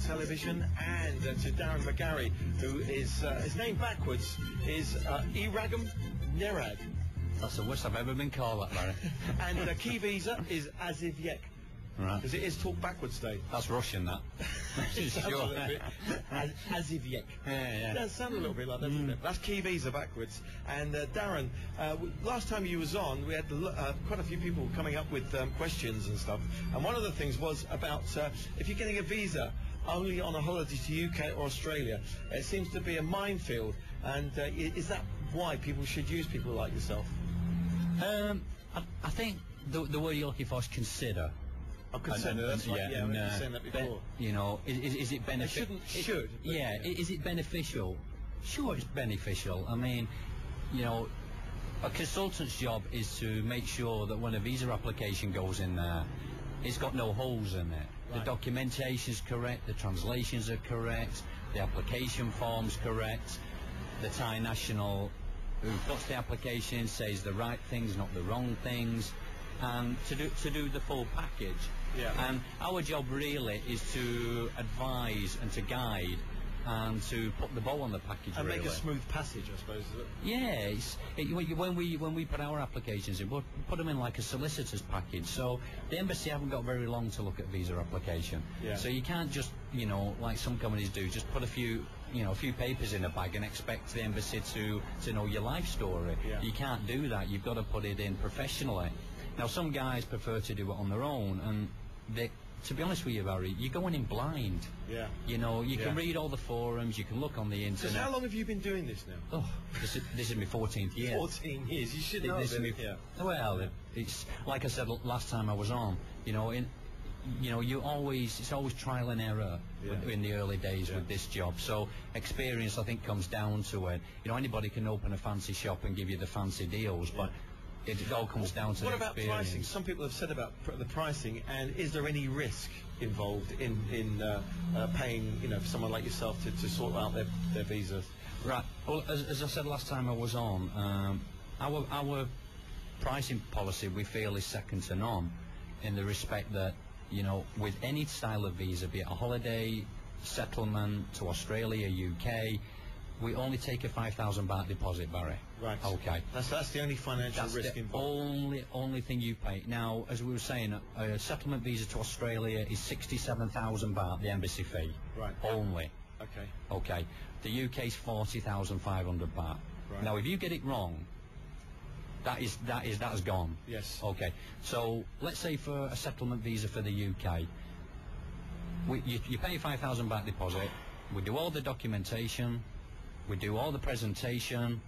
television, and to Darren McGarry, who is, his name backwards is Iragam Nerag. That's the worst I've ever been called that, Larry. And key visa is Azivyek. Right. Because it is Talk Backwards Day. That's Russian, that. Sure. Azivyek. Yeah. It does sound a little bit like that, doesn't it? That's key visa backwards. And Darren, last time you was on, we had quite a few people coming up with questions and stuff. And one of the things was about if you're getting a visa only on a holiday to UK or Australia, it seems to be a minefield. And is that why people should use people like yourself? I think the word you're looking for is consider. I'll consider, that's right, yeah, I've been saying that before. You know, is it beneficial? Should. Yeah, is it beneficial? Sure, it's beneficial. I mean, you know, a consultant's job is to make sure that when a visa application goes in there, it's got no holes in it. Right. The documentation's correct, the translations are correct, the application form's correct, the Thai national who puts the application says the right things, not the wrong things, and to do the full package. Yeah. And our job really is to advise and to guide and to put the bow on the package and really. Make a smooth passage, I suppose, is it? Yeah, when we put our applications in, we put them in like a solicitor's package. So the embassy haven't got very long to look at visa application. Yeah. So you can't just, you know, like some companies do, just put a few papers in a bag and expect the embassy to know your life story. Yeah. You can't do that. You've got to put it in professionally. Now, some guys prefer to do it on their own, and to be honest with you, Barry, you're going in blind. Yeah. You know, you can read all the forums, you can look on the internet. So how long have you been doing this now? Oh, this is my 14th year. 14 years, you should know this. Yeah. Well, it's like I said last time I was on. You know, it's always trial and error in the early days with this job. So experience, I think, comes down to it. You know, anybody can open a fancy shop and give you the fancy deals, but it all comes down to what the about experience. pricing? Some people have said about the pricing, and is there any risk involved in paying, you know, for someone like yourself to sort out their visas? Right. Well, as I said last time I was on, our pricing policy we feel is second to none, in the respect that, you know, with any style of visa, be it a holiday, settlement to Australia, UK, we only take a 5,000 baht deposit, Barry. Right. Okay. That's the only financial risk involved. That's the only thing you pay. Now, as we were saying, a settlement visa to Australia is 67,000 baht, the embassy fee. Right. Only. Okay. Okay. The UK's 40,500 baht. Right. Now, if you get it wrong, that is gone. Yes. Okay. So let's say for a settlement visa for the UK, you pay 5,000 baht deposit. We do all the documentation. We do all the presentation,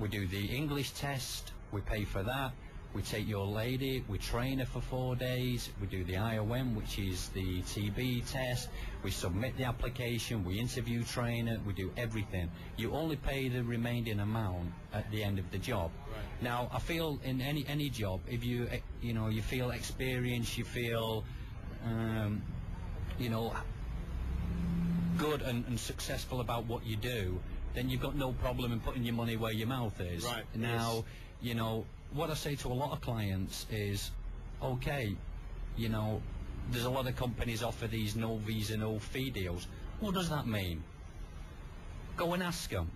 we do the English test, we pay for that, we take your lady, we train her for 4 days, we do the IOM, which is the TB test, we submit the application, we interview train her, we do everything. You only pay the remaining amount at the end of the job. Right. Now, I feel in any job, if you feel experienced, you feel, good and successful about what you do, then you've got no problem in putting your money where your mouth is. Right. Now, yes. You know, what I say to a lot of clients is, okay, you know, there's a lot of companies offer these no visa, no fee deals. What does that mean? Go and ask them.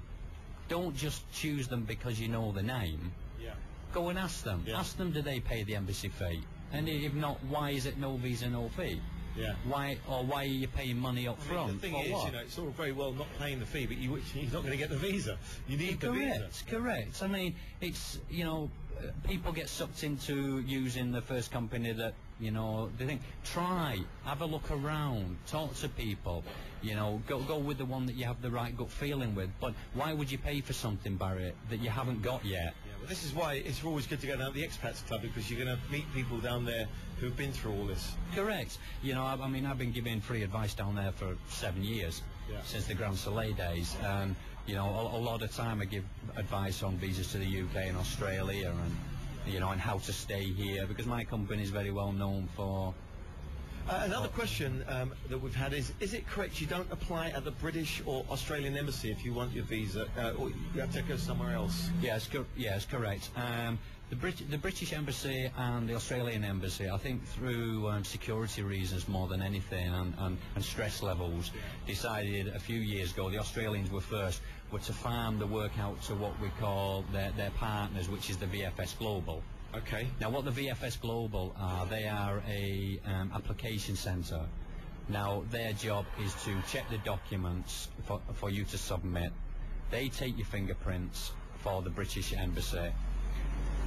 Don't just choose them because you know the name. Yeah. Go and ask them. Yeah. Ask them, do they pay the embassy fee? And if not, why is it no visa, no fee? Yeah. Why are you paying money up front? The thing is, you know, it's all very well not paying the fee, but you're not going to get the visa. You need the visa. Correct. I mean, it's, you know, people get sucked into using the first company that, you know, they think, have a look around, talk to people, you know, go with the one that you have the right gut feeling with. But why would you pay for something, Barry, that you haven't got yet? Yeah, well, this is why it's always good to go down to the expats club, because you're going to meet people down there who've been through all this. Correct. You know, I mean, I've been giving free advice down there for 7 years, since the Grand Soleil days, and you know, a lot of time I give advice on visas to the UK and Australia, and you know, and how to stay here, because my company is very well known for Another question that we've had is it correct you don't apply at the British or Australian embassy if you want your visa, or you have to go somewhere else? Yes, correct. The British Embassy and the Australian Embassy, I think through security reasons more than anything and stress levels, decided a few years ago, the Australians were first, were to farm the work out to what we call their partners, which is the VFS Global. Okay. Now what the VFS Global are, they are a application centre. Now their job is to check the documents for you to submit. They take your fingerprints for the British Embassy.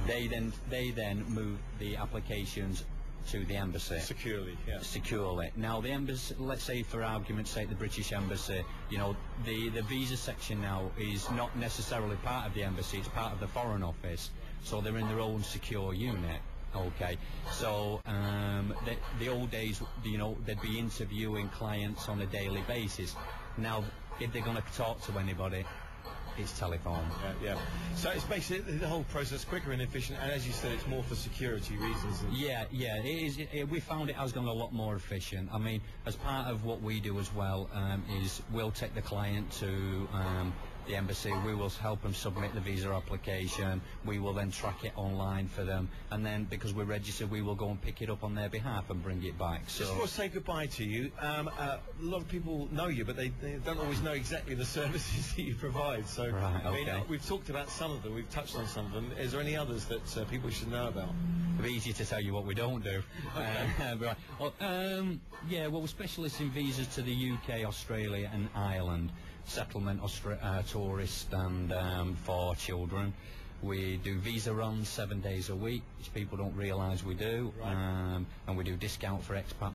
They then move the applications to the embassy. Securely, yeah. Securely. Now the embassy, let's say for argument's sake, the British Embassy, you know, the visa section now is not necessarily part of the embassy, it's part of the Foreign Office, so they're in their own secure unit. Okay, so the old days, you know, they'd be interviewing clients on a daily basis. Now, if they're going to talk to anybody, it's telephone. Yeah. So it's basically the whole process quicker and efficient, and as you said, it's more for security reasons. Yeah, it is. We found it has gone a lot more efficient. I mean, as part of what we do as well is we'll take the client to the embassy, we will help them submit the visa application, we will then track it online for them, and then because we're registered we will go and pick it up on their behalf and bring it back. So just before I say goodbye to you, a lot of people know you, but they don't always know exactly the services that you provide. So right, I mean, okay. We've talked about some of them, we've touched on some of them. Is there any others that people should know about? It'd be easy to tell you what we don't do. Right. Yeah, well, we're specialists in visas to the UK, Australia and Ireland, settlement, tourist and for children. We do visa runs 7 days a week, which people don't realise we do, right. And we do discount for expat